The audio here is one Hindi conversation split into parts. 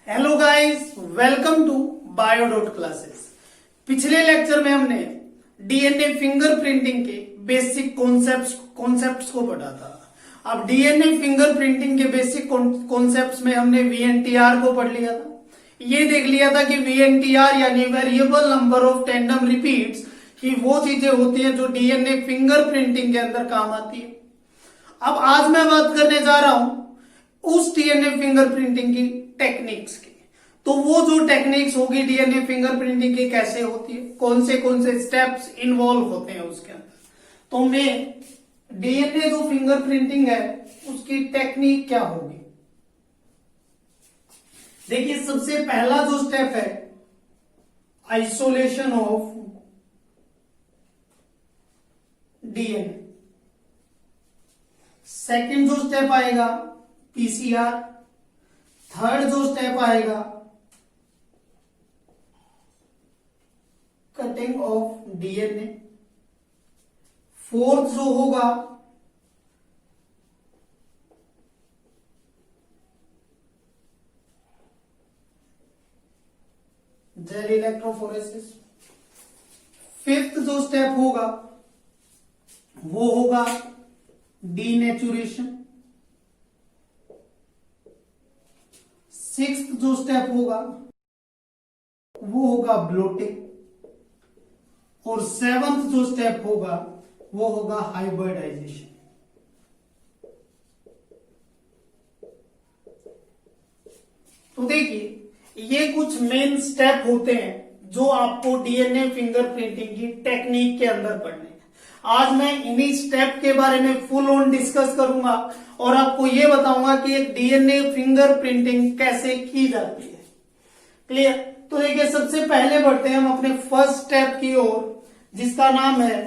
Hello guys, welcome to bio classes. पिछले लेक्चर में हमने डीएनए फिंगरप्रिंटिंग के बेसिक कॉन्सेप्ट्स को पढ़ा था। अब डीएनए फिंगरप्रिंटिंग के बेसिक कॉन्सेप्ट्स में हमने वीएनटीआर को पढ़ लिया था। ये देख लिया था कि वीएनटीआर यानी variable number of tandem repeats की वो चीजें होती हैं जो डीएनए फिंगरप्रिंटिंग के अंदर काम आती है। अब आज मैं बात करने जा रहा हूं उस डीएनए फिंगरप्रिंटिंग की टेक्निक्स की। तो वो जो टेक्निक्स होगी डीएनए फिंगरप्रिंटिंग की कैसे होती है, कौन से स्टेप्स इन्वॉल्व होते हैं उसके अंदर, तो मैं डीएनए जो फिंगरप्रिंटिंग है उसकी टेक्निक क्या होगी। देखिए, सबसे पहला जो स्टेप है आइसोलेशन ऑफ डीएनए। सेकंड जो स्टेप आएगा पीसीआर। थर्ड जो स्टेप आएगा कटिंग ऑफ डीएनए। फोर्थ जो होगा जेल इलेक्ट्रोफोरेसिस। फिफ्थ जो स्टेप होगा वो होगा डीनेचुरेशन। सिक्स्थ जो स्टेप होगा वो होगा ब्लोटिंग। और सेवंथ जो स्टेप होगा वो होगा हाइब्रिडाइजेशन। तो देखिए, ये कुछ मेन स्टेप होते हैं जो आपको डीएनए फिंगरप्रिंटिंग की टेक्निक के अंदर पढ़ने हैं। आज मैं इन्हीं स्टेप के बारे में फुल ऑन डिस्कस करूंगा और आपको ये बताऊंगा कि एक डीएनए फिंगरप्रिंटिंग कैसे की जाती है। क्लियर? तो देखिए, सबसे पहले बढ़ते हैं हम अपने फर्स्ट स्टेप की ओर, जिसका नाम है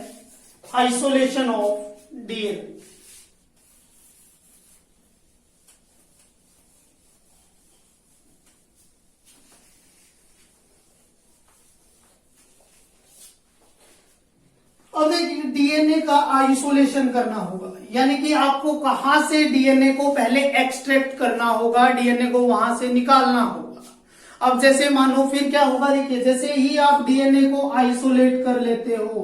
आइसोलेशन ऑफ डीएनए। अब देखिए, डीएनए का आइसोलेशन करना होगा, यानी कि आपको कहां से डीएनए को पहले एक्सट्रैक्ट करना होगा, डीएनए को वहां से निकालना होगा। अब जैसे मानो फिर क्या होगा, देखिए, जैसे ही आप डीएनए को आइसोलेट कर लेते हो,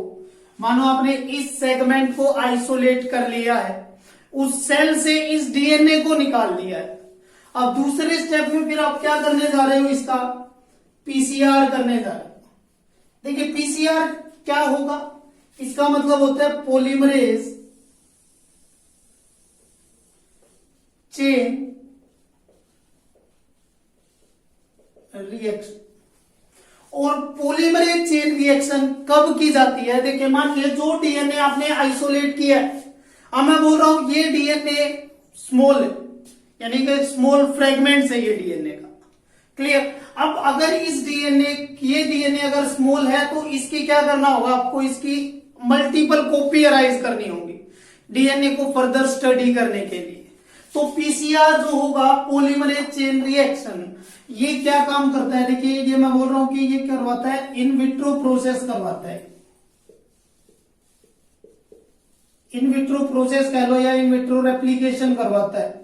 मानो आपने इस सेगमेंट को आइसोलेट कर लिया है, उस सेल से इस डीएनए को निकाल लिया है। अब दूसरे स्टेप में फिर आप क्या करने जा रहे हो, इसका पीसीआर करने जा रहे हो। देखिए, पीसीआर क्या होगा, इसका मतलब होता है पॉलीमरेज चेन रिएक्शन। और पॉलीमरेज चेन रिएक्शन कब की जाती है? देखिए, मान लीजिए जो डीएनए आपने आइसोलेट किया है, अब मैं बोल रहा हूं ये डीएनए स्मॉल है, यानी कि स्मॉल फ्रेगमेंट्स है ये डीएनए का। क्लियर? अब अगर इस ये डीएनए अगर स्मॉल है तो इसकी क्या करना होगा, आपको इसकी मल्टीपल कॉपी अराइज करनी होगी डीएनए को फर्दर स्टडी करने के लिए। तो पीसीआर जो होगा पॉलीमरेज चेन रिएक्शन, ये क्या काम करता है? देखिए, ये मैं बोल रहा हूं कि ये करवाता है इन विट्रो प्रोसेस करवाता है। इन विट्रो प्रोसेस कह लो या इन विट्रो रेप्लिकेशन करवाता है,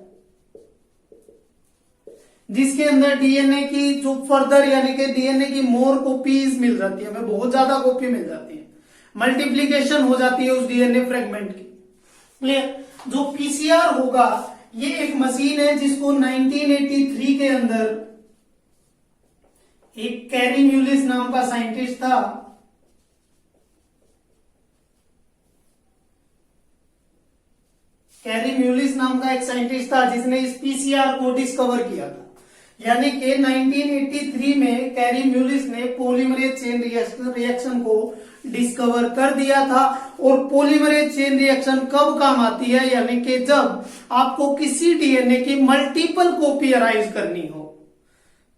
जिसके अंदर डीएनए की जो फर्दर यानी कि डीएनए की मोर कॉपीज मिल जाती है, हमें बहुत ज्यादा कॉपी मिल जाती है, मल्टीप्लीकेशन हो जाती है उस डीएनए फ्रेगमेंट की। क्लियर? जो पीसीआर होगा ये एक मशीन है जिसको 1983 के अंदर एक कैरी म्यूलिस नाम का साइंटिस्ट था, कैरी म्यूलिस नाम का एक साइंटिस्ट था जिसने इस पीसीआर को डिस्कवर किया था। यानी कि 1983 में कैरी म्यूलिस ने पॉलीमरेज चेन रिएक्शन को डिस्कवर कर दिया था। और पॉलीमरेज चेन रिएक्शन कब काम आती है? यानी कि जब आपको किसी डीएनए की मल्टीपल कॉपी अराइज करनी हो।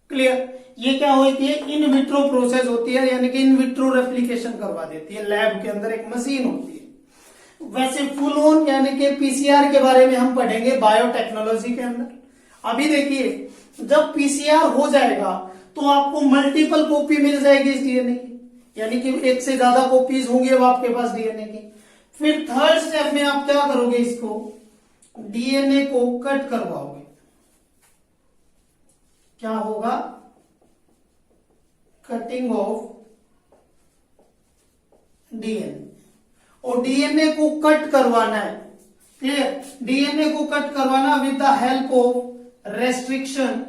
क्लियर? ये क्या होती है? इन विट्रो प्रोसेस होती है, यानी कि इन विट्रो रेप्लिकेशन करवा देती है। लैब के अंदर एक मशीन होती है। वैसे फुल ऑन यानी कि पीसीआर के बारे में हम पढ़ेंगे बायोटेक्नोलॉजी के अंदर। अभी देखिए, जब पीसीआर हो जाएगा तो आपको मल्टीपल कॉपी मिल जाएगी इस डीएनए की, यानी कि एक से ज्यादा कॉपीज होंगी अब आपके पास डीएनए की। फिर थर्ड स्टेप में आप क्या करोगे, इसको डीएनए को कट करवाओगे। क्या होगा, कटिंग ऑफ डीएनए। और डीएनए को कट करवाना है, क्लियर, डीएनए को कट करवाना with the help of restriction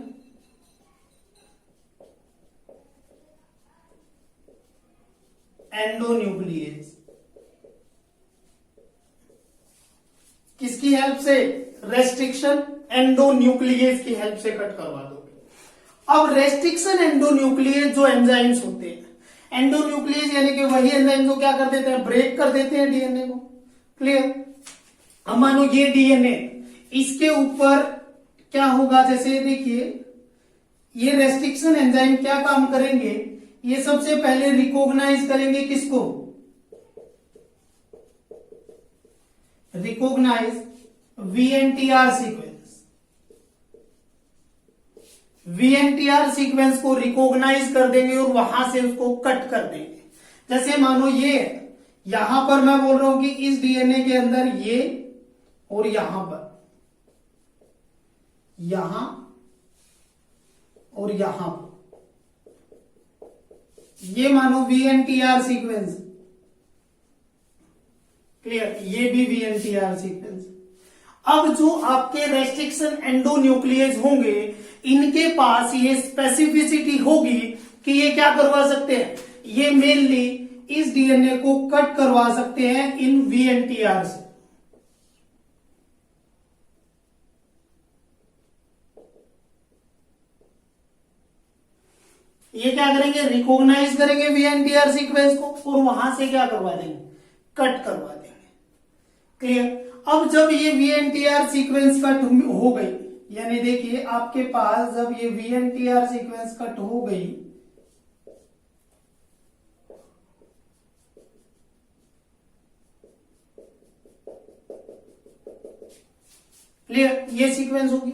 endonuclease. किसकी हेल्प से, रेस्ट्रिक्शन एंडोन्यूक्लियस की हेल्प से कट करवा दोगे। अब रेस्ट्रिक्शन एंडोन्यूक्लियस जो एंजाइम्स होते हैं, एंडोन्यूक्लियस यानी कि वही एंजाइम जो क्या कर देते हैं, ब्रेक कर देते हैं डीएनए को, क्लियर। अब मानो ये डीएनए, इसके ऊपर क्या होगा, जैसे देखिए ये रेस्ट्रिक्शन एंजाइम क्या काम करेंगे, ये सबसे पहले रिकॉग्नाइज करेंगे किसको, recognise VNTR sequence, VNTR sequence को रिकॉग्नाइज कर देंगे और वहां से उसको कट कर देंगे। जैसे मानो ये यहां पर मैं बोल रहा हूं कि इस डीएनए के अंदर ये और यहां पर, यहां और यहां पर, ये मानो वीएनटीआर सीक्वेंस, क्लियर, ये भी वीएनटीआर सीक्वेंस। अब जो आपके रेस्ट्रिक्शन एंडोन्यूक्लियस होंगे, इनके पास ये स्पेसिफिसिटी होगी कि ये क्या करवा सकते हैं, ये मेनली इस डीएनए को कट करवा सकते हैं इन वीएनटीआर से। ये क्या करेंगे, रिकॉग्नाइज करेंगे वीएनटीआर सीक्वेंस को और वहां से क्या करवा देंगे, कट करवा देंगे, क्लियर। अब जब ये वीएनटीआर सीक्वेंस कट हो गई, यानी देखिए आपके पास जब ये वीएनटीआर सीक्वेंस कट हो गई, क्लियर, ये सीक्वेंस होगी।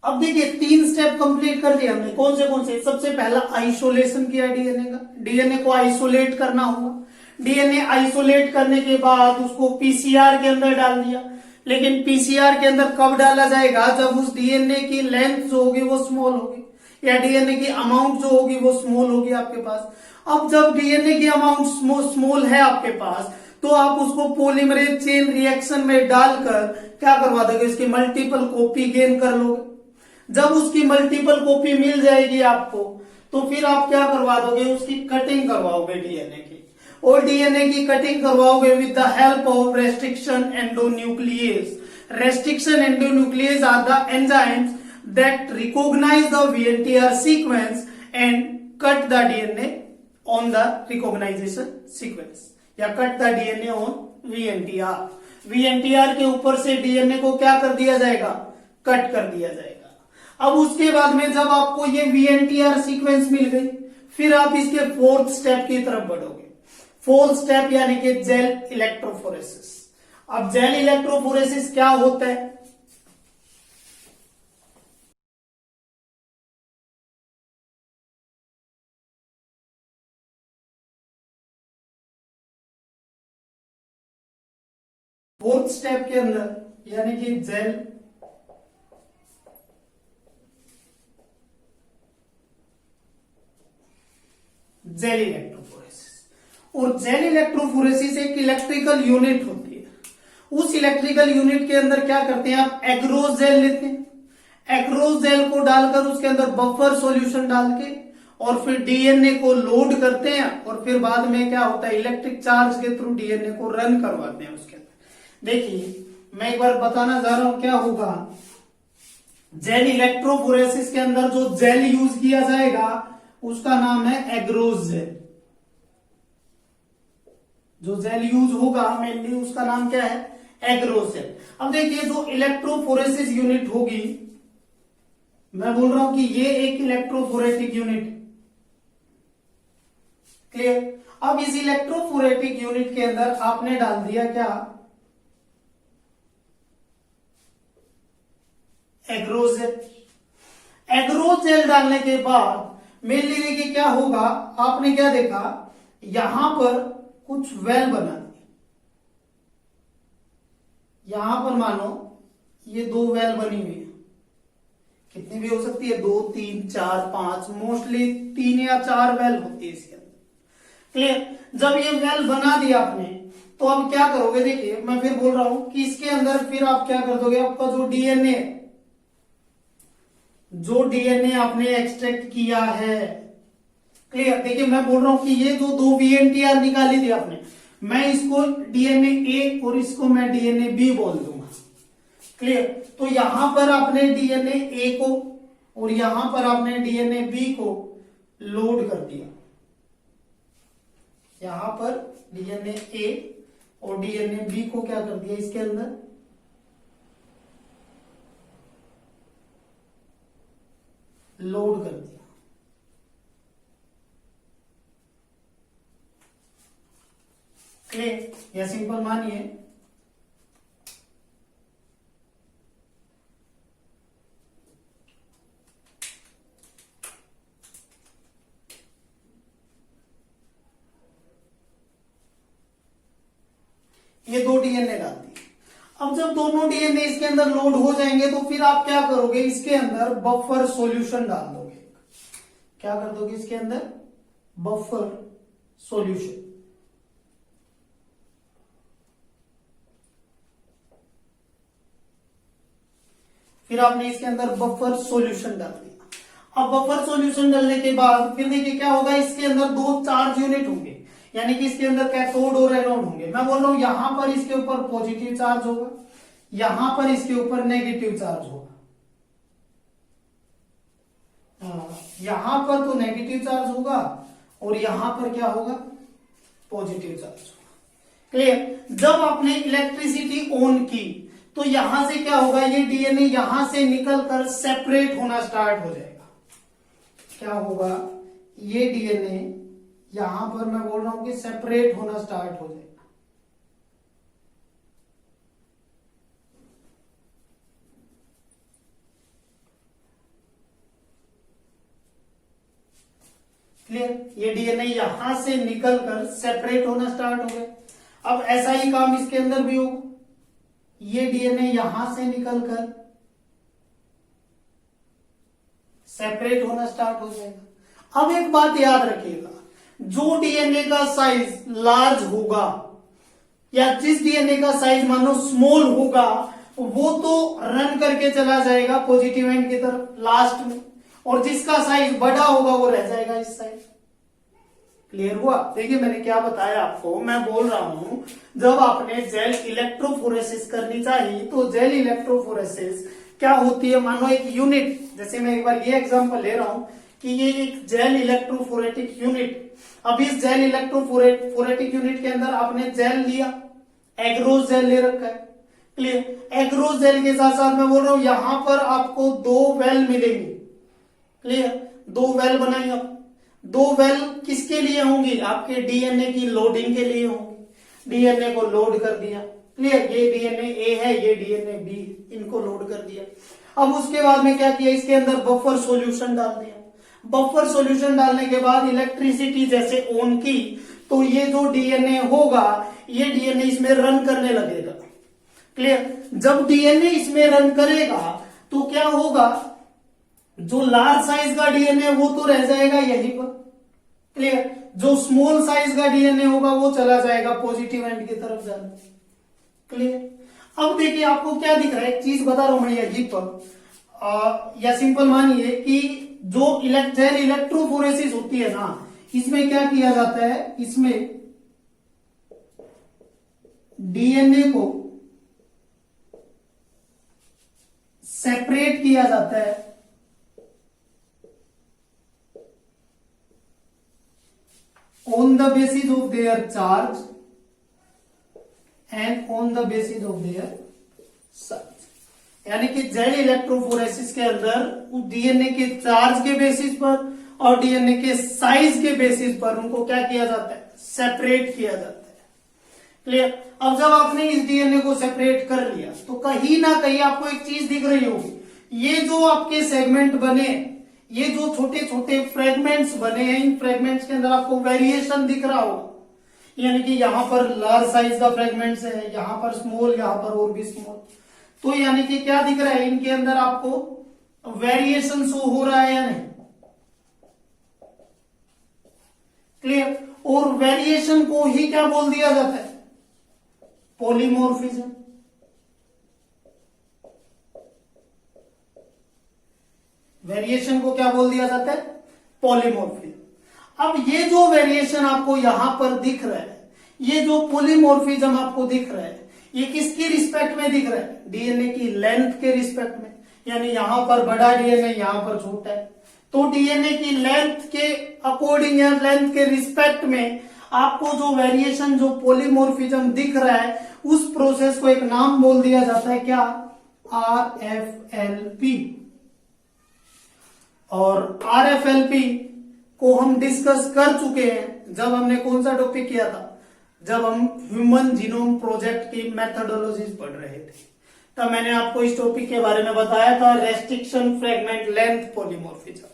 अब देखिए 3 स्टेप कंप्लीट कर दिया हमने, कौन से, सबसे पहला आइसोलेशन किया डीएनए का, डीएनए को आइसोलेट करना होगा। डीएनए आइसोलेट करने के बाद उसको पीसीआर के अंदर डाल दिया, लेकिन पीसीआर के अंदर कब डाला जाएगा, जब उस डीएनए की लेंथ जो होगी वो स्मॉल होगी, या डीएनए की अमाउंट जो होगी वो स्मॉल होगी आपके पास। अब जब डीएनए की अमाउंट स्मॉल है आपके पास, तो आप उसको पॉलीमरेज चेन रिएक्शन में डालकर क्या करवा दोगे, इसकी मल्टीपल कॉपी गेन कर लोगे। जब उसकी मल्टीपल कॉपी मिल जाएगी आपको, तो फिर आप क्या करवा दोगे, उसकी कटिंग करवाओगे डीएनए की, और डीएनए की कटिंग करवाओगे with the help of restriction endonuclease. Restriction endonuclease are the enzymes that recognise the VNTR sequence and cut the DNA on the recognisation sequence, या cut the DNA on VNTR. VNTR के ऊपर से डीएनए को क्या कर दिया जाएगा, कट कर दिया जाएगा। अब उसके बाद में जब आपको ये वीएनटीआर सीक्वेंस मिल गई, फिर आप इसके 4th स्टेप की तरफ बढ़ोगे। 4th स्टेप यानी कि जेल इलेक्ट्रोफोरेसिस। अब जेल इलेक्ट्रोफोरेसिस क्या होता है, फोर्थ स्टेप के अंदर यानी कि जेल इलेक्ट्रोफोरेसिस। और जेल इलेक्ट्रोफोरेसिस एक इलेक्ट्रिकल यूनिट होती है। उस इलेक्ट्रिकल यूनिट के अंदर क्या करते हैं, आप एग्रोजेल लेते हैं, एग्रोजेल को डालकर उसके अंदर बफर सॉल्यूशन डाल के और फिर डीएनए को लोड करते हैं, और फिर बाद में क्या होता है, इलेक्ट्रिक चार्ज के थ्रू डीएनए को रन करवाते हैं उसके अंदर। देखिए मैं एक बार बताना चाह रहा हूं क्या होगा। जेल इलेक्ट्रोफोरेसिस के अंदर जो जेल यूज किया जाएगा उसका नाम है एग्रोजेल। जो जेल यूज होगा मेनली उसका नाम क्या है, एग्रोजेल। अब देखिए जो इलेक्ट्रोफोरेसिस यूनिट होगी, मैं बोल रहा हूं कि ये एक इलेक्ट्रोफोरेटिक यूनिट, क्लियर। अब इस इलेक्ट्रोफोरेटिक यूनिट के अंदर आपने डाल दिया क्या, एग्रोजेल। एग्रोजेल डालने के बाद मेनली देखिए क्या होगा, आपने क्या देखा, यहां पर कुछ वेल बना दी, यहां पर मानो ये 2 वेल बनी हुई है, कितनी भी हो सकती है, 2, 3, 4, 5, मोस्टली 3 या 4 वेल होती है इसके अंदर। क्लियर। जब ये वेल बना दिया आपने तो अब क्या करोगे, देखिए मैं फिर बोल रहा हूं कि इसके अंदर फिर आप क्या कर दोगे, आपका जो डीएनए आपने एक्सट्रैक्ट किया है। क्लियर। देखिए मैं बोल रहा हूं कि ये जो 2 VNTR निकाली थी आपने, मैं इसको डीएनए ए और इसको मैं डीएनए बी बोल दूंगा। क्लियर। तो यहां पर आपने डीएनए ए को और यहां पर आपने डीएनए बी को लोड कर दिया। यहां पर डीएनए ए और डीएनए बी को क्या कर दिया, इसके अंदर लोड कर दिया। क्लियर। या सिंपल मानिए ये 2 डीएनए डाल दिए। अब जब दोनों डीएनए इसके अंदर लोड हो जाएंगे तो फिर आप क्या करोगे, इसके अंदर बफर सॉल्यूशन डाल दोगे। क्या कर दोगे इसके अंदर, बफर सॉल्यूशन। फिर आपने इसके अंदर बफर सॉल्यूशन डाल दिया। अब बफर सॉल्यूशन डालने के बाद फिर देखिए क्या होगा, इसके अंदर 2 चार्ज यूनिट होंगे, यानी कि इसके अंदर कैथोड और एनोड होंगे। मैं बोल रहा हूं यहां पर इसके ऊपर पॉजिटिव चार्ज होगा, यहां पर इसके ऊपर नेगेटिव चार्ज होगा। यहां पर तो नेगेटिव चार्ज होगा और यहां पर क्या होगा, पॉजिटिव चार्ज होगा। क्लियर। जब आपने इलेक्ट्रिसिटी ऑन की तो यहां से क्या होगा, ये डीएनए यहां से निकलकर सेपरेट होना स्टार्ट हो जाएगा। क्या होगा, ये डीएनए यहां पर मैं बोल रहा हूं कि सेपरेट होना स्टार्ट हो जाएगा। क्लियर। ये डीएनए यहां से निकलकर सेपरेट होना स्टार्ट हो गया। अब ऐसा ही काम इसके अंदर भी होगा, ये डीएनए यहां से निकलकर सेपरेट होना स्टार्ट हो जाएगा। अब एक बात याद रखिएगा, जो डीएनए का साइज लार्ज होगा या जिस डीएनए का साइज मानो स्मॉल होगा वो तो रन करके चला जाएगा पॉजिटिव एंड की तरफ लास्ट में, और जिसका साइज बड़ा होगा वो रह जाएगा इस साइड। क्लियर हुआ। देखिए मैंने क्या बताया आपको, मैं बोल रहा हूं जब आपने जेल इलेक्ट्रोफोरेसिस करनी चाहिए तो जेल इलेक्ट्रोफोरेसिस क्या होती है, मानो एक यूनिट, जैसे मैं एक बार ये एग्जांपल ले रहा हूं कि ये एक जेल इलेक्ट्रोफोरेटिक यूनिट। अब इस जेल इलेक्ट्रोफोरेटिक यूनिट के अंदर आपने जेल लिया, एग्रोस जेल ले रखा है। क्लियर। एग्रोस जेल के साथ साथ मैं बोल रहा हूं यहां पर आपको 2 वेल मिलेंगी। क्लियर। 2 वेल बनाई आप, 2 वेल किसके लिए होंगी, आपके डीएनए की लोडिंग के लिए होंगी। डीएनए को लोड कर दिया। क्लियर। ये डीएनए ए है, ये डीएनए बी, इनको लोड कर दिया। अब उसके बाद में क्या किया, इसके अंदर बफर सॉल्यूशन डाल दिया। बफर सॉल्यूशन डालने के बाद इलेक्ट्रिसिटी जैसे ऑन की तो ये जो डीएनए होगा ये डीएनए इसमें रन करने लगेगा। क्लियर। जब डीएनए इसमें रन करेगा तो क्या होगा, जो लार्ज साइज का डीएनए वो तो रह जाएगा यहीं पर। क्लियर। जो स्मॉल साइज का डीएनए होगा वो चला जाएगा पॉजिटिव एंड की तरफ जाने। क्लियर। अब देखिए आपको क्या दिख रहा है, एक चीज बता रहा हूं मैं यहीं पर, या सिंपल मानिए कि जो जेल इलेक्ट्रोफोरेसिस होती है ना, इसमें क्या किया जाता है, इसमें डीएनए को सेपरेट किया जाता है on the basis of their charge and on the basis of their size। यानी कि जेल इलेक्ट्रोफोरेसिस के अंदर डीएनए के चार्ज के बेसिस पर और डीएनए के साइज के बेसिस पर उनको क्या किया जाता है, सेपरेट किया जाता है। क्लियर। अब जब आपने इस डीएनए को सेपरेट कर लिया तो कहीं ना कहीं आपको एक चीज दिख रही होगी, ये जो आपके सेगमेंट बने, ये जो छोटे छोटे फ्रेगमेंट्स बने हैं, इन फ्रेगमेंट्स के अंदर आपको वेरिएशन दिख रहा होगा। यानी कि यहां पर लार्ज साइज का फ्रेगमेंट्स है, यहां पर स्मॉल, यहां पर और भी स्मॉल। तो यानी कि क्या दिख रहा है, इनके अंदर आपको वेरिएशन शो हो रहा है या नहीं? क्लियर। और वेरिएशन को ही क्या बोल दिया जाता है? पॉलीमॉर्फिज्म। वेरिएशन को क्या बोल दिया जाता है? पॉलीमॉर्फिज्म। अब ये जो वेरिएशन आपको यहां पर दिख रहा है, ये जो पॉलीमॉर्फिज्म आपको दिख रहा है, ये किसकी रिस्पेक्ट में दिख रहा है? डीएनए की लेंथ के रिस्पेक्ट में। यानी यहां पर बड़ा डीएनए, यहां पर छोटा है, तो डीएनए की लेंथ के अकॉर्डिंग या लेंथ के रिस्पेक्ट में आपको जो वेरिएशन, जो पॉलीमॉर्फिज्म दिख रहा है, उस प्रोसेस को एक नाम बोल दिया जाता है, क्या? RFLP। और RFLP को हम डिस्कस कर चुके हैं जब हमने कौन सा टॉपिक किया था? जब हम ह्यूमन जीनोम प्रोजेक्ट की मेथोडोलॉजीज पढ़ रहे थे, तब मैंने आपको इस टॉपिक के बारे में बताया था, रेस्ट्रिक्शन फ्रेगमेंट लेंथ पॉलीमॉर्फिज्म।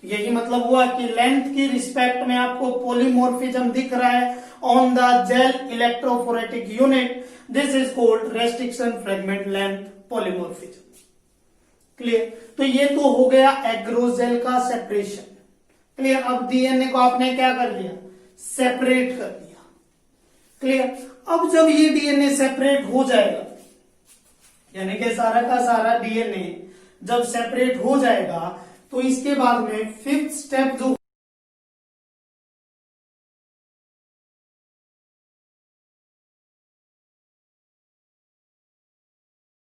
यही मतलब हुआ कि लेंथ की रिस्पेक्ट में आपको पॉलीमॉर्फिज्म दिख रहा है on the gel electrophoretic unit, this is called restriction fragment length polymorphism. Clear. तो ये तो हो गया एग्रोजेल का सेपरेशन। क्लियर। अब डीएनए को आपने क्या कर दिया? सेपरेट कर दिया। क्लियर। अब जब ये डीएनए सेपरेट हो जाएगा, यानी कि सारा का सारा डीएनए जब सेपरेट हो जाएगा, तो इसके बाद में फिफ्थ स्टेप जो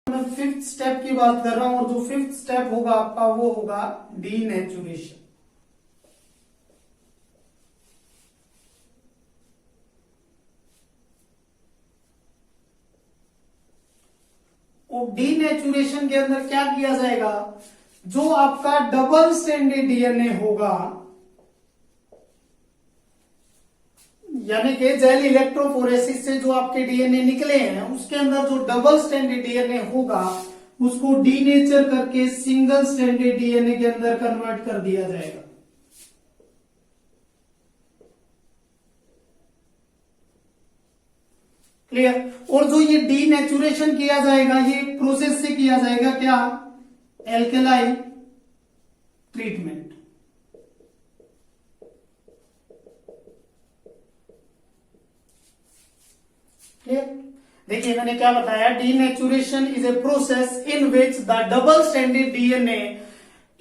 मैं फिफ्थ स्टेप की बात कर रहा हूं, और जो फिफ्थ स्टेप होगा आपका वो होगा डीनेचुरेशन। और डीनेचुरेशन के अंदर क्या किया जाएगा? जो आपका डबल स्ट्रैंडेड डीएनए होगा, यानी कि जेल इलेक्ट्रोफोरेसिस से जो आपके डीएनए निकले हैं, उसके अंदर जो डबल स्ट्रैंडेड डीएनए होगा, उसको डीनेचर करके सिंगल स्ट्रैंडेड डीएनए के अंदर कन्वर्ट कर दिया जाएगा। क्लियर। और जो ये डीनेचुरेशन किया जाएगा, ये प्रोसेस से किया जाएगा, क्या? Alkali treatment. क्लियर। देखिए मैंने क्या बताया, denaturation is a process in which the double stranded DNA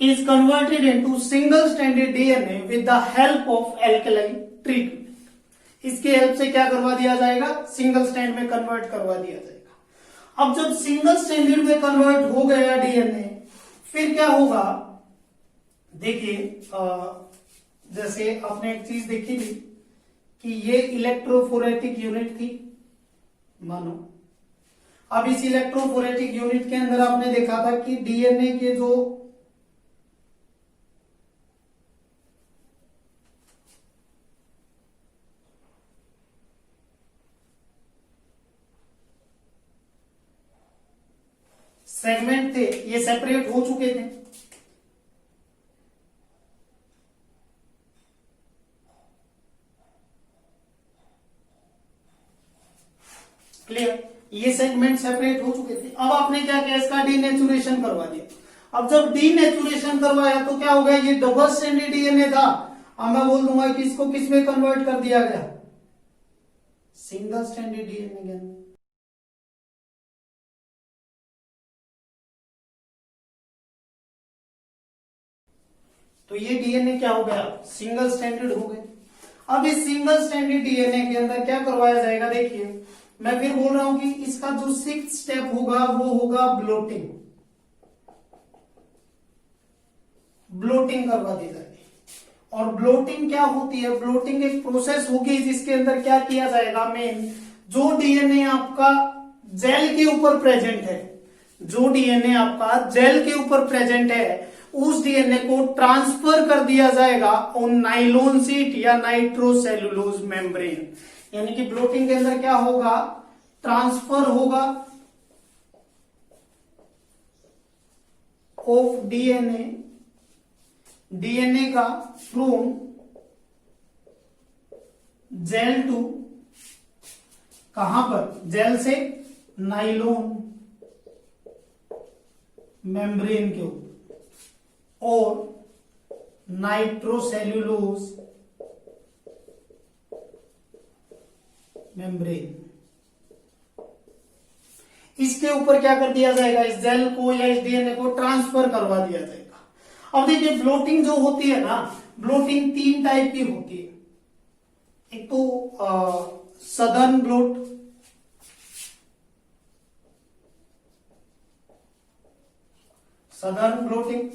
is converted into single stranded DNA with the help of alkali treatment. इसकी हेल्प से क्या करवा दिया जाएगा? सिंगल स्ट्रैंड में कन्वर्ट करवा दिया जाएगा। अब जब सिंगल स्ट्रैंडेड में कन्वर्ट हो गया डीएनए, फिर क्या होगा? देखिए जैसे आपने एक चीज देखी थी कि ये इलेक्ट्रोफोरेटिक यूनिट थी, मानो। अब इस इलेक्ट्रोफोरेटिक यूनिट के अंदर आपने देखा था कि डीएनए के जो सेगमेंट थे, ये सेपरेट हो चुके थे। क्लियर। ये सेगमेंट सेपरेट हो चुके थे। अब आपने क्या किया? इसका डीनेचुरेशन करवा दिया। अब जब डीनेचुरेशन करवाया तो क्या हो गया? ये डबल स्ट्रैंडेड डीएनए था, अब मैं बोल दूंगा कि इसको किस में कन्वर्ट कर दिया गया? सिंगल स्ट्रैंडेड डीएनए के अंदर। तो ये डीएनए क्या हो गया? सिंगल स्ट्रैंडेड हो गए। अब इस सिंगल स्ट्रैंडेड डीएनए के अंदर क्या करवाया जाएगा? देखिए मैं फिर बोल रहा हूं कि इसका जो सिक्स्थ स्टेप होगा वो होगा ब्लोटिंग। ब्लोटिंग करवा दी जाएगी। और ब्लोटिंग क्या होती है? ब्लोटिंग एक प्रोसेस होगी जिसके अंदर क्या किया जाएगा? मेन जो डीएनए आपका जेल के ऊपर प्रेजेंट है, जो डीएनए आपका जेल के ऊपर प्रेजेंट है, उस डीएनए को ट्रांसफर कर दिया जाएगा ऑन नाइलोन शीट या नाइट्रोसेलुलोज मेम्ब्रेन। यानी कि ब्लोटिंग के अंदर क्या होगा? ट्रांसफर होगा ऑफ डीएनए का फ्रॉम जेल टू, कहां पर? जेल से नाइलोन मेम्ब्रेन के ऊपर। और नाइट्रोसेल्यूलोज मेम्ब्रेन। इसके ऊपर क्या कर दिया जाएगा, इस जेल को या इस डीएनए को ट्रांसफर करवा दिया जाएगा। अब देखिए ब्लोटिंग जो होती है ना, ब्लोटिंग 3 टाइप की होती है। एक तो सदर्न ब्लोट, सदर्न ब्लोटिंग,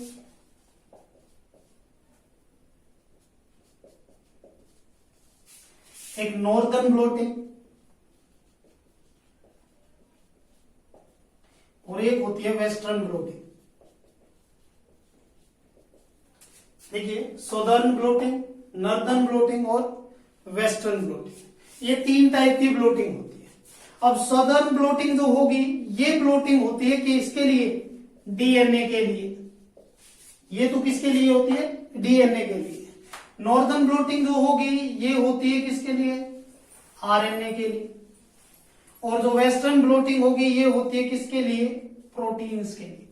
एक नॉर्दर्न ब्लोटिंग, और एक होती है वेस्टर्न ब्लोटिंग। देखिए सदर्न ब्लोटिंग, नॉर्दर्न ब्लोटिंग और वेस्टर्न ब्लोटिंग, ये 3 टाइप की ब्लोटिंग होती है। अब सदर्न ब्लोटिंग जो होगी, ये ब्लोटिंग होती है कि इसके लिए डीएनए के लिए, ये तो किसके लिए होती है, डीएनए के लिए। नॉर्दर्न ब्लोटिंग जो होगी ये होती है किसके लिए, आरएनए के लिए। और जो वेस्टर्न ब्लोटिंग होगी ये होती है किसके लिए, प्रोटीन्स के लिए।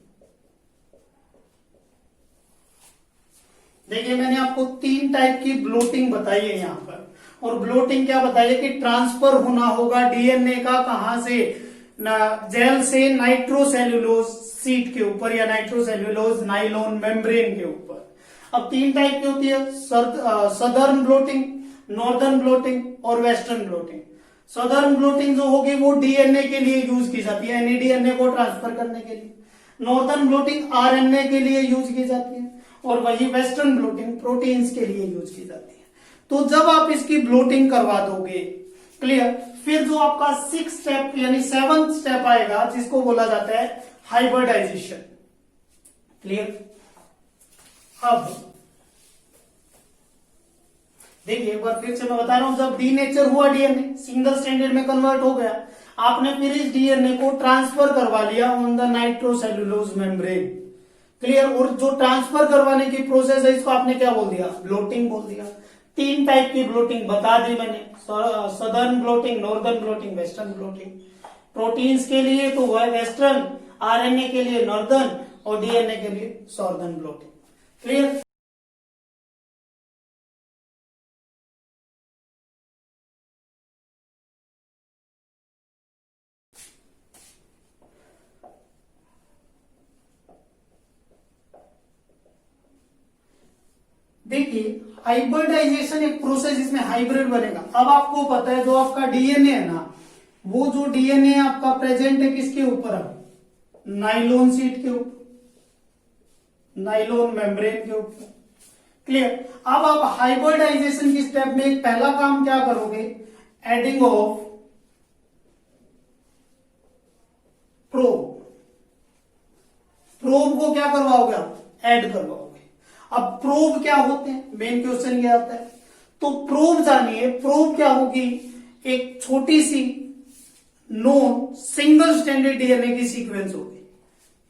देखिए मैंने आपको 3 टाइप की ब्लोटिंग बताई है यहां पर, और ब्लोटिंग क्या बताई है कि ट्रांसफर होना होगा डीएनए का, कहां से, जेल से नाइट्रोसेल्यूलोज सीट के ऊपर या नाइट्रोसेल्यूलोज नाइलॉन मेम्ब्रेन के ऊपर। अब 3 टाइप की होती है, सदर्न ब्लोटिंग, नॉर्दर्न ब्लोटिंग और वेस्टर्न ब्लोटिंग। सदर्न ब्लोटिंग जो होगी वो डीएनए के लिए यूज की जाती है, यानी डीएनए को ट्रांसफर करने के लिए। नॉर्दर्न ब्लोटिंग आरएनए के लिए यूज की जाती है, और वही वेस्टर्न ब्लोटिंग प्रोटीन्स के लिए यूज की जाती है। तो जब आप इसकी ब्लोटिंग करवा दोगे, क्लियर, फिर जो आपका 6th स्टेप यानी 7th स्टेप आएगा जिसको बोला जाता है हाइब्रिडाइजेशन। क्लियर। अब देखिए एक बार फिर से मैं बता रहा हूं, जब डीनेचर हुआ डीएनए, सिंगल स्ट्रैंडेड में कन्वर्ट हो गया, आपने फिर इस डीएनए को ट्रांसफर करवा लिया on the nitrocellulose membrane. Clear. और जो ट्रांसफर करवाने की प्रोसेस है इसको आपने क्या बोल दिया, ब्लोटिंग बोल दिया। 3 टाइप की ब्लोटिंग बता दी मैंने, southern blotting, northern blotting, western blotting. Proteins के लिए तो वह वेस्टर्न, आरएनए के लिए नॉर्दर्न और डीएनए के लिए सॉर्दर्न ब्लोटिंग। क्लियर। देखिए हाइब्रिडाइजेशन एक प्रोसेस, इसमें हाइब्रिड बनेगा। अब आपको पता है जो आपका डीएनए है ना, वो जो डीएनए आपका प्रेजेंट है किसके ऊपर है, नाइलॉन शीट के ऊपर, नाइलॉन मेम्ब्रेन के ऊपर। क्लियर। अब आप हाइब्रिडाइजेशन की स्टेप में एक पहला काम क्या करोगे, एडिंग ऑफ प्रोब। प्रोब को क्या करवाओगे आप, ऐड करवाओगे। अब प्रोब क्या होते हैं, मेन क्वेश्चन ये आता है। तो प्रोब जानिए, प्रोब क्या होगी, एक छोटी सी नॉन सिंगल स्ट्रैंडेड डीएनए की सीक्वेंस होगी।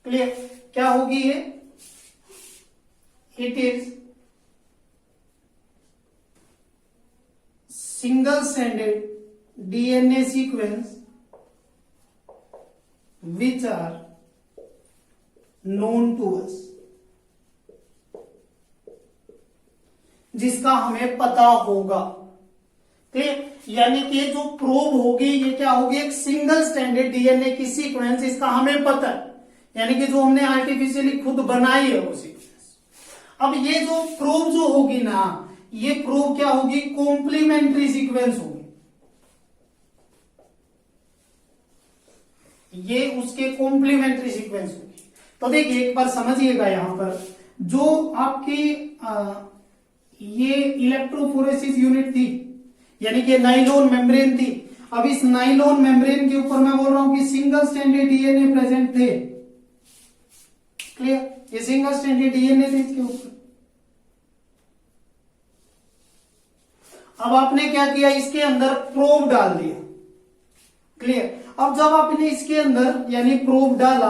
क्लियर। क्या होगी ये, it is single stranded DNA sequence which are known to us, जिसका हमें पता होगा। क्लियर। यानी कि जो प्रोब होगी ये क्या होगी, एक सिंगल स्ट्रैंडेड डीएनए की सीक्वेंस, इसका हमें पता है, यानी कि जो हमने आर्टिफिशियली खुद बनाई है वो सीक्वेंस। अब ये जो प्रोब जो होगी ना, ये प्रोब क्या होगी, कॉम्प्लीमेंट्री सीक्वेंस होगी। ये उसके कॉम्प्लीमेंट्री सीक्वेंस होगी। तो देखिए एक बार समझिएगा, यहां पर जो आपकी ये इलेक्ट्रोफोरेसिस यूनिट थी, यानी कि नाइलॉन मेम्ब्रेन थी। अब इस नाइलॉन मेम्ब्रेन के ऊपर मैं बोल रहा हूं कि सिंगल स्ट्रैंडेड डीएनए प्रेजेंट थे। क्लियर। ये सिंगल स्ट्रैंडेड डीएनए थे इसके ऊपर। अब आपने क्या किया, इसके अंदर प्रोब डाल दिया। क्लियर। अब जब आपने इसके अंदर यानी प्रोब डाला,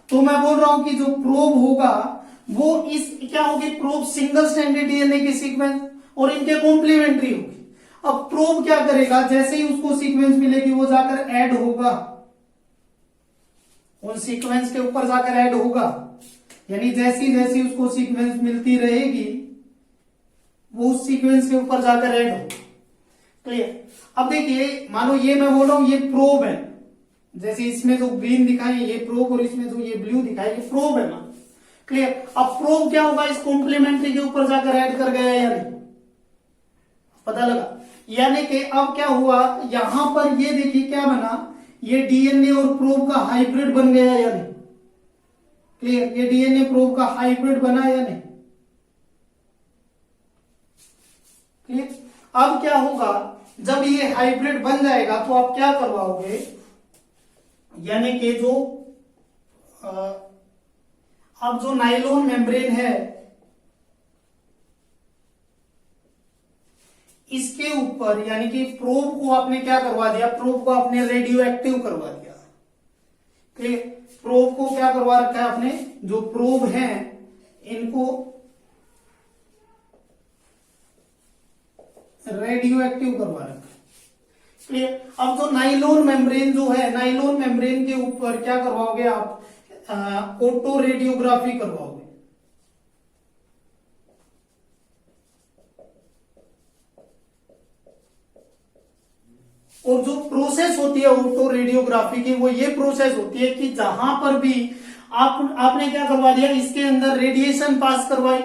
तो मैं बोल रहा हूं कि जो प्रोब होगा वो इस क्या होगी, प्रोब सिंगल स्ट्रैंडेड डीएनए की सीक्वेंस और इनके कॉम्प्लीमेंट्री होगी। अब प्रोब क्या करेगा, जैसे ही उसको सीक्वेंस मिलेगी वो जाकर ऐड होगा, उन सीक्वेंस के ऊपर जाकर ऐड होगा। यानी जैसी जैसी उसको सीक्वेंस मिलती रहेगी वो उस सीक्वेंस के ऊपर जाकर ऐड हो। क्लियर। अब देखिए मानो ये मैं बोल रहा हूं ये प्रोब है, जैसे इसमें जो ग्रीन दिखाई ये प्रोब और इसमें जो ये ब्लू दिखाई ये प्रोब है ना। क्लियर। अब प्रोब क्या होगा, इस कॉम्प्लीमेंट्री के ऊपर जाकर ऐड कर गया या नहीं, पता लगा। यानी कि अब क्या हुआ यहां पर ये देखिए क्या बना, ये डीएनए और प्रोब का हाइब्रिड बन गया या नहीं। क्लियर। ये डीएनए प्रोब का हाइब्रिड बना या नहीं। क्लियर। अब क्या होगा, जब ये हाइब्रिड बन जाएगा तो आप क्या करवाओगे, यानी कि जो अब जो नाइलॉन मेम्ब्रेन है इसके ऊपर यानी कि प्रोब को आपने क्या करवा दिया, प्रोब को आपने रेडियो एक्टिव करवा दिया। ठीक, प्रोब को क्या करवा रखा है आपने, जो प्रोब हैं इनको रेडियो एक्टिव करवा रखा है। क्लियर। अब जो नाइलॉन मेम्ब्रेन जो है, नाइलॉन मेम्ब्रेन के ऊपर क्या करवाओगे आप, ऑटो रेडियोग्राफी करवाओगे। और जो प्रोसेस होती है ऑटो रेडियोग्राफी की वो ये प्रोसेस होती है कि जहां पर भी आपने क्या करवा दिया, इसके अंदर रेडिएशन पास करवाई,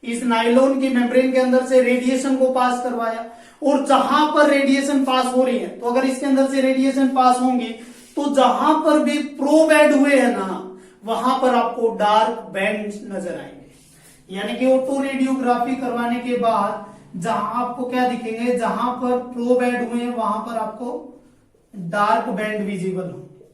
इस नाइलॉन की मेम्ब्रेन के अंदर से रेडिएशन को पास करवाया, और जहां पर रेडिएशन पास हो रही है तो अगर इसके अंदर से रेडिएशन पास होंगी तो जहां पर भी प्रोब ऐड हुए हैं ना वहां पर आपको डार्क बैंड नजर आएंगे। यानी कि ऑटो रेडियोग्राफी करवाने के बाद जहां आपको क्या दिखेंगे, जहां पर प्रोब ऐड हुए हैं वहां पर आपको डार्क बैंड विजिबल होंगे।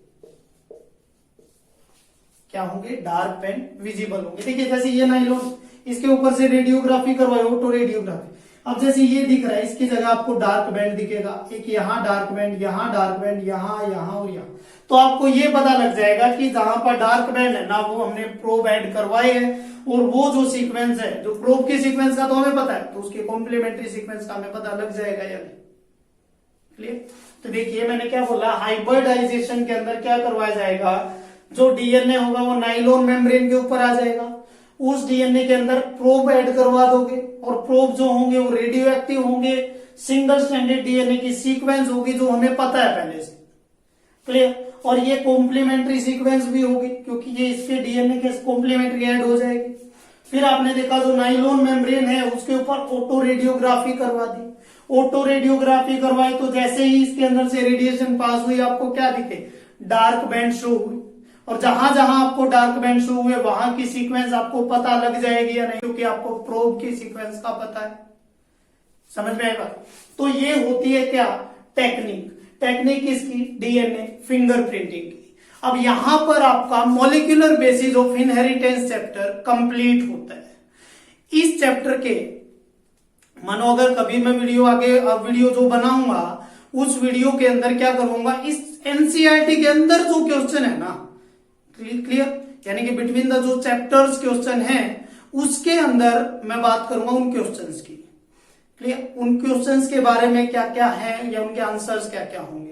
क्या होंगे, डार्क बैंड विजिबल होंगे। देखिए जैसे ये नाइलॉन, इसके ऊपर से रेडियोग्राफी करवाई, ऑटो रेडियोग्राफी। अब जैसे ये दिख रहा है इसकी जगह आपको डार्क बैंड दिखेगा, एक यहाँ डार्क बैंड, यहाँ डार्क बैंड, यहाँ यहाँ और यहाँ। तो आपको ये पता लग जाएगा कि जहां पर डार्क बैंड है ना वो हमने प्रोब ऐड करवाए हैं, और वो जो सीक्वेंस है जो प्रोब की सीक्वेंस का तो हमें पता है, तो उसके कॉम्प्लीमेंट्री सीक्वेंस का हमें पता लग जाएगा या नहीं। क्लियर। तो देखिए मैंने क्या बोला, हाइब्रिडाइजेशन के अंदर क्या करवाया जाएगा, जो डीएनए होगा वो नाइलॉन मेम्ब्रेन के ऊपर आ जाएगा, उस डीएनए के अंदर प्रोब ऐड करवा दोगे, और प्रोब जो होंगे वो रेडियो एक्टिव होंगे, सिंगल स्ट्रैंडेड डीएनए की सीक्वेंस होगी जो हमें पता है पहले से। क्लियर। और ये कॉम्प्लीमेंट्री सीक्वेंस भी होगी क्योंकि ये इसके डीएनए के कॉम्प्लीमेंट्री ऐड हो जाएगी। फिर आपने देखा जो नाइलॉन मेम्ब्रेन है उसके ऊपर ऑटो रेडियोग्राफी करवा दी, ऑटो रेडियोग्राफी करवाई तो जैसे ही इसके अंदर से रेडिएशन पास हुई आपको क्या दिखे, डार्क बैंड शो हुई, और जहां जहां आपको डार्क बैंड शो हुए वहां की सीक्वेंस आपको पता लग जाएगी या नहीं, क्योंकि आपको प्रोब की सीक्वेंस का पता है। समझ में आएगा। तो ये होती है क्या, टेक्निक। टेक्निक किसकी, डीएनए फिंगरप्रिंटिंग की। अब यहां पर आपका molecular basis of inheritance chapter complete होता है। इस चैप्टर के मानो अगर कभी मैं वीडियो जो बनाऊंगा उस वीडियो के अंदर क्या करूंगा, इस एनसीईआरटी के अंदर जो क्वेश्चन है ना, क्लियर, यानी कि बिटवीन द जो चैप्टर्स क्वेश्चन है उसके अंदर मैं बात करूंगा उन क्वेश्चंस की। क्लियर। उन क्वेश्चंस के बारे में क्या क्या है या उनके आंसर्स क्या क्या होंगे।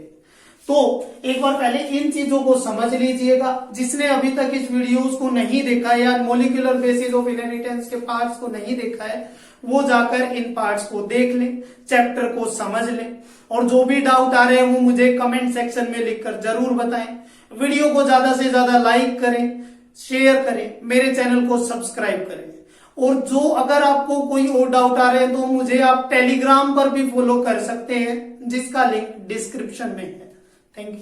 तो एक बार पहले इन चीजों को समझ लीजिएगा। जिसने अभी तक इस वीडियोस को नहीं देखा या मॉलिक्यूलर बेसिस ऑफ इनहेरिटेंस के पार्ट्स को नहीं देखा है वो जाकर इन पार्ट्स को देख ले, चैप्टर को समझ ले, और जो भी डाउट आ रहे हैं वो मुझे कमेंट सेक्शन में लिखकर जरूर बताएं। वीडियो को ज्यादा से ज्यादा लाइक करें, शेयर करें, मेरे चैनल को सब्सक्राइब करें, और जो अगर आपको कोई और डाउट आ रहे हैं तो मुझे आप टेलीग्राम पर भी फॉलो कर सकते हैं जिसका लिंक डिस्क्रिप्शन में है। Thank you.